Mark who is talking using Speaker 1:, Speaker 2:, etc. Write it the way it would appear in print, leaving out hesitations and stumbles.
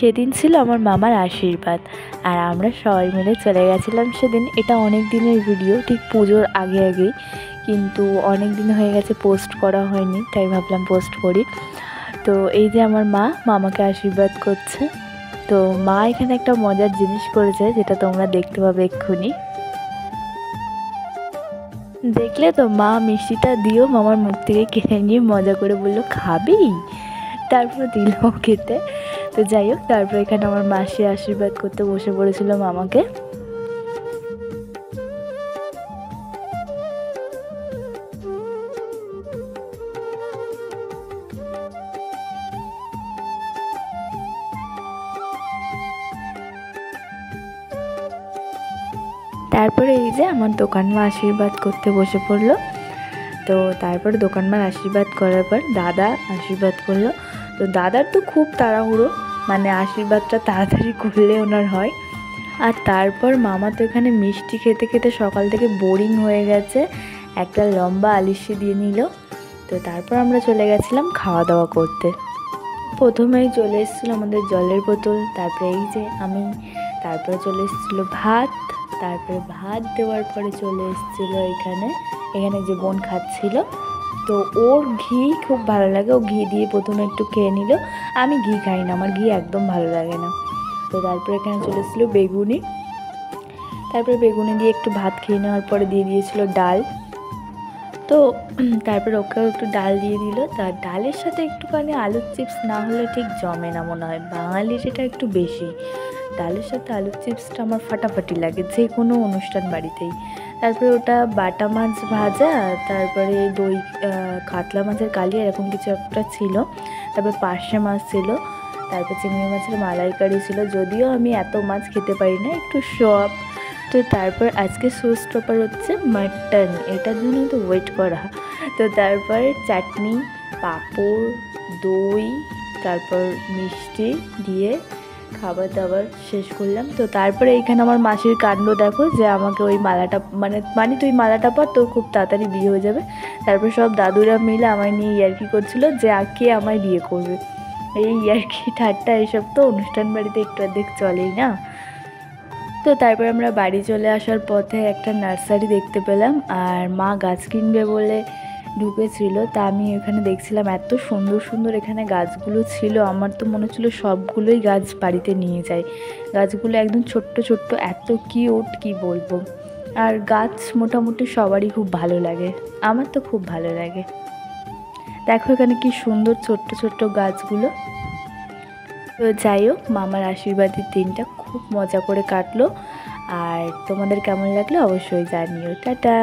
Speaker 1: সেদিন ছিল আমার মামার আশীর্বাদ, আর আমরা সবাই মিলে চলে গেছিলাম সেদিন। এটা অনেক দিনের ভিডিও, ঠিক পুজোর আগেই, কিন্তু অনেক দিন হয়ে গেছে পোস্ট করা হয়নি, তাই ভাবলাম পোস্ট করি। তো এই যে আমার মা মামাকে আশীর্বাদ করছে। তো মা এখানে একটা মজার জিনিস করেছে, যেটা তোমরা দেখতে পাবে এক্ষুনি। দেখলে তো, মা মিষ্টিটা দিয়েও মামার মুখ থেকে কেড়ে নিয়ে মজা করে বললো খাবি, তারপর দিল খেতে। তো যাই হোক, তারপর এখানে আমার মাসি আশীর্বাদ করতে বসে পড়েছিল মামাকে। তারপরে এই যে আমার দোকানমা আশীর্বাদ করতে বসে পড়লো। তো তারপর দোকানমার আশীর্বাদ করার পর দাদা আশীর্বাদ করলো। তো দাদার তো খুব তাড়াহুড়ো, মানে আশীর্বাদটা তাড়াতাড়ি করলে ওনার হয়। আর তারপর মামা তো এখানে মিষ্টি খেতে খেতে সকাল থেকে বোরিং হয়ে গেছে, একটা লম্বা আলিশি দিয়ে নিল। তো তারপর আমরা চলে গেছিলাম খাওয়া দাওয়া করতে। প্রথমেই চলে এসেছিলো আমাদের জলের বোতল, তারপরে এই যে আমি, তারপরে চলে এসেছিলো ভাত, তারপরে ভাত দেওয়ার পরে চলে এসেছিলো এখানে যে বোন খাচ্ছিল। তো ওর ঘি খুব ভালো লাগে, ও ঘি দিয়ে প্রথমে একটু খেয়ে নিল। আমি ঘি খাই না, আমার ঘি একদম ভালো লাগে না। তো তারপরে এখানে চলে এসেছিলো বেগুনি, তারপরে বেগুনি দিয়ে একটু ভাত খেয়ে নেওয়ার পরে দিয়ে দিয়েছিল ডাল। তো তারপর ওকেও একটু ডাল দিয়ে দিল। তার ডালের সাথে একটুখানি আলুর চিপস না হলে ঠিক জমে না মনে হয়, বাঙালির এটা একটু বেশি, ডালের সাথে আলুর চিপসটা আমার ফাটাফাটি লাগে যে কোনো অনুষ্ঠান বাড়িতেই। তারপরে ওটা বাটা মাছ ভাজা, তারপরে দই, কাতলা মাছের কালি এরকম কিছু একটা ছিল, তারপরে পার্শে মাছ ছিল, তারপর চিংড়ি মাছের মালাইকারি ছিল। যদিও আমি এত মাছ খেতে পারি না, একটু সব। তো তারপর আজকে শো স্টপার হচ্ছে মাটন, এটার জন্য তো ওয়েট করা। তো তারপর চাটনি, পাঁপড়, দই, তারপর মিষ্টি দিয়ে খাবার দাবার শেষ করলাম। তো তারপরে এইখানে আমার মাসির কাণ্ড দেখো, যে আমাকে ওই মালাটা মানে তুই মালাটা পর, তোর খুব তাড়াতাড়ি বিয়ে হয়ে যাবে। তারপর সব দাদুরা মিলে আমায় নিয়ে ইয়ার্কি করছিল যে কে আমায় বিয়ে করবে। এই ইয়ার্কি ঠাট্টা এসব তো অনুষ্ঠান বাড়িতে একটু অর্ধেক চলেই না। তো তারপর আমরা বাড়ি চলে আসার পথে একটা নার্সারি দেখতে পেলাম, আর মা গাছ কিনবে বলে ঢুকেছিল। তা আমি এখানে দেখছিলাম এত সুন্দর সুন্দর এখানে গাছগুলো ছিল, আমার তো মনে হচ্ছিলো সবগুলোই গাছ বাড়িতে নিয়ে যাই। গাছগুলো একদম ছোট্ট ছোট্ট, এত কিউট কি বলবো। আর গাছ মোটামুটি সবারই খুব ভালো লাগে, আমার তো খুব ভালো লাগে। দেখো এখানে কি সুন্দর ছোট্ট ছোট্ট গাছগুলো। তো যাই হোক, মামার আশীর্বাদের দিনটা খুব মজা করে কাটলো। আর তোমাদের কেমন লাগলো অবশ্যই জানিও। টাটা।